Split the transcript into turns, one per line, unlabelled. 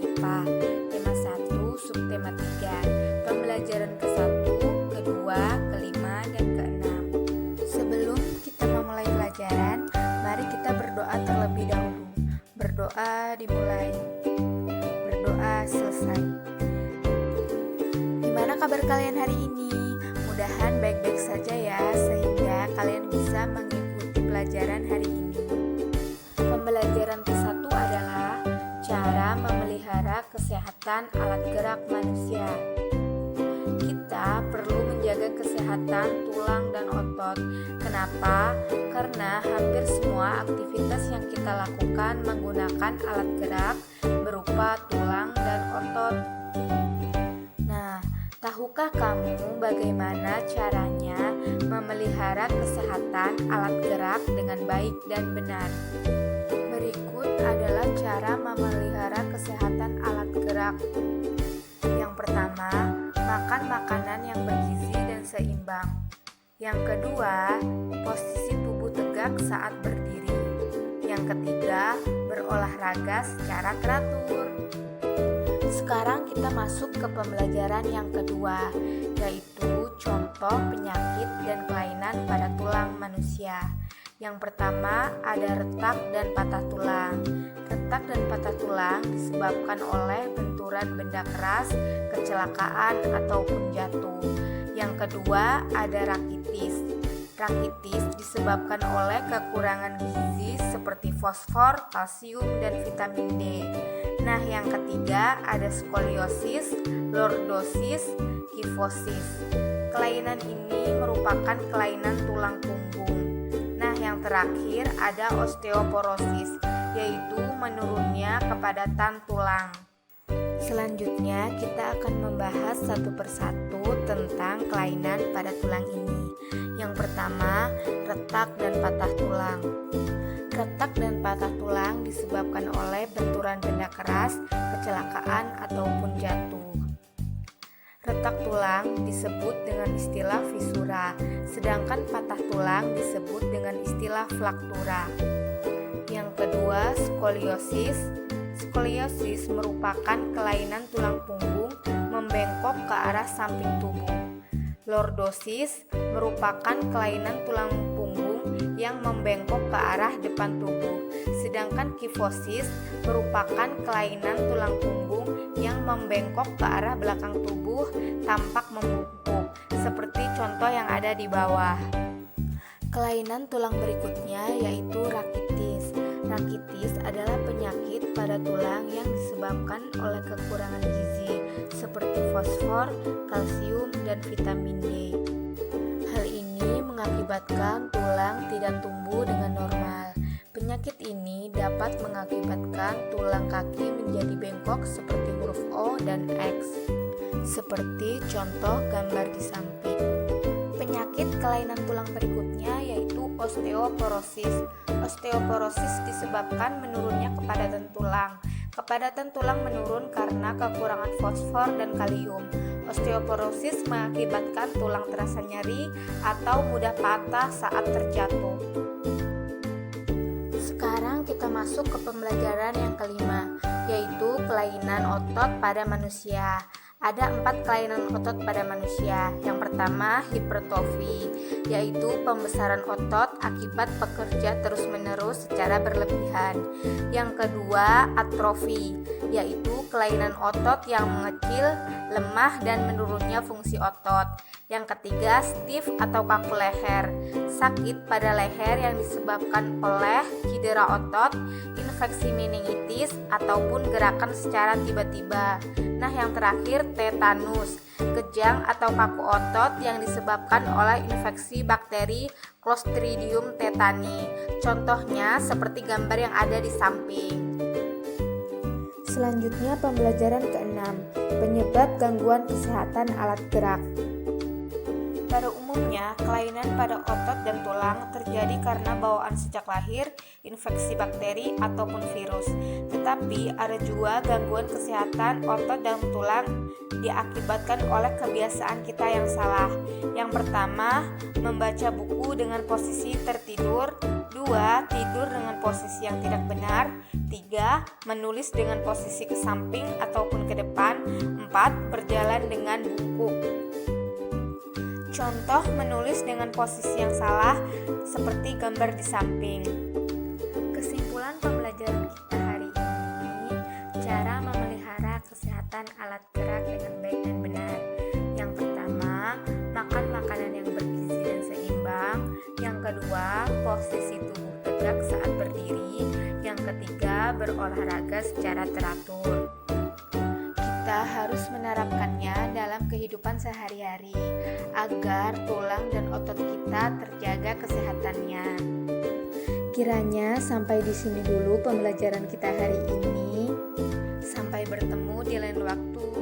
IPA. Tema 1, subtema 3. Pembelajaran ke-1, ke-2, ke-5, dan ke-6. Sebelum kita memulai pelajaran, mari kita berdoa terlebih dahulu. Berdoa dimulai. Berdoa selesai. Gimana kabar kalian hari ini? Mudahan baik-baik saja ya, sehingga kalian bisa mengikuti pelajaran hari ini. Pembelajaran ke-1 adalah cara memelihara kesehatan alat gerak manusia. Kita perlu menjaga kesehatan tulang dan otot. Kenapa? Karena hampir semua aktivitas yang kita lakukan menggunakan alat gerak berupa tulang dan otot. Nah, tahukah kamu bagaimana caranya memelihara kesehatan alat gerak dengan baik dan benar? Berikut adalah cara memelihara kesehatan alat gerak. Yang pertama, makan makanan yang bergizi dan seimbang. Yang kedua, posisi tubuh tegak saat berdiri. Yang ketiga, berolahraga secara teratur. Sekarang kita masuk ke pembelajaran yang kedua, yaitu contoh penyakit dan kelainan pada tulang manusia. Yang pertama ada retak dan patah tulang. Retak dan patah tulang disebabkan oleh benturan benda keras, kecelakaan, ataupun jatuh. Yang kedua ada rakitis. Rakitis disebabkan oleh kekurangan gizi seperti fosfor, kalsium, dan vitamin D. Nah, yang ketiga ada skoliosis, lordosis, kifosis. Kelainan ini merupakan kelainan tulang punggung. Nah, yang terakhir ada osteoporosis, yaitu menurunnya kepadatan tulang. Selanjutnya kita akan membahas satu persatu tentang kelainan pada tulang ini. Yang pertama, retak dan patah tulang. Retak dan patah tulang disebabkan oleh benturan benda keras, kecelakaan, ataupun jatuh. Retak tulang disebut dengan istilah fisura, sedangkan patah tulang disebut dengan istilah fraktura. Yang kedua, skoliosis. Skoliosis merupakan kelainan tulang punggung membengkok ke arah samping tubuh. Lordosis merupakan kelainan tulang punggung yang membengkok ke arah depan tubuh. Sedangkan kifosis merupakan kelainan tulang punggung yang membengkok ke arah belakang tubuh tampak membungkuk, seperti contoh yang ada di bawah. Kelainan tulang berikutnya yaitu rakitis. Rakitis adalah penyakit pada tulang yang disebabkan oleh kekurangan gizi seperti fosfor, kalsium, dan vitamin D. Hal ini mengakibatkan tulang tidak tumbuh dengan normal. Penyakit ini dapat mengakibatkan tulang kaki menjadi bengkok seperti huruf O dan X, seperti contoh gambar di samping. Penyakit kelainan tulang berikutnya yaitu osteoporosis. Osteoporosis disebabkan menurunnya kepadatan tulang. Kepadatan tulang menurun karena kekurangan fosfor dan kalium. Osteoporosis mengakibatkan tulang terasa nyeri atau mudah patah saat terjatuh. Sekarang kita masuk ke pembelajaran yang kelima, yaitu kelainan otot pada manusia. Ada 4 kelainan otot pada manusia. Yang pertama, hipertrofi, yaitu pembesaran otot akibat bekerja terus-menerus secara berlebihan. Yang kedua, atrofi, yaitu kelainan otot yang mengecil, lemah, dan menurunnya fungsi otot. Yang ketiga, stiff atau kaku leher, sakit pada leher yang disebabkan oleh cedera otot, infeksi meningitis, ataupun gerakan secara tiba-tiba. Nah, yang terakhir, tetanus, kejang atau kaku otot yang disebabkan oleh infeksi bakteri Clostridium tetani. Contohnya seperti gambar yang ada di samping. Selanjutnya pembelajaran ke-6, penyebab gangguan kesehatan alat gerak. Pada umumnya, Kelainan pada otot dan tulang terjadi karena bawaan sejak lahir, infeksi bakteri ataupun virus. Tetapi ada juga gangguan kesehatan otot dan tulang diakibatkan oleh kebiasaan kita yang salah. Yang pertama, membaca buku dengan posisi tertidur. 2. Tidur dengan posisi yang tidak benar. 3. Menulis dengan posisi ke samping ataupun ke depan. 4. Berjalan dengan bungkuk. Contoh menulis dengan posisi yang salah seperti gambar di samping. Kesimpulan pembelajaran kita hari ini, cara memelihara kesehatan alat gerak dengan baik dan benar. Yang pertama, makan makanan yang bergizi dan seimbang. Yang kedua, posisi tubuh tegak saat berdiri. Yang ketiga, berolahraga secara teratur. Kita harus menerapkannya dalam kehidupan sehari-hari agar tulang dan otot kita terjaga kesehatannya. Kiranya sampai di sini dulu pembelajaran kita hari ini. Sampai bertemu di lain waktu.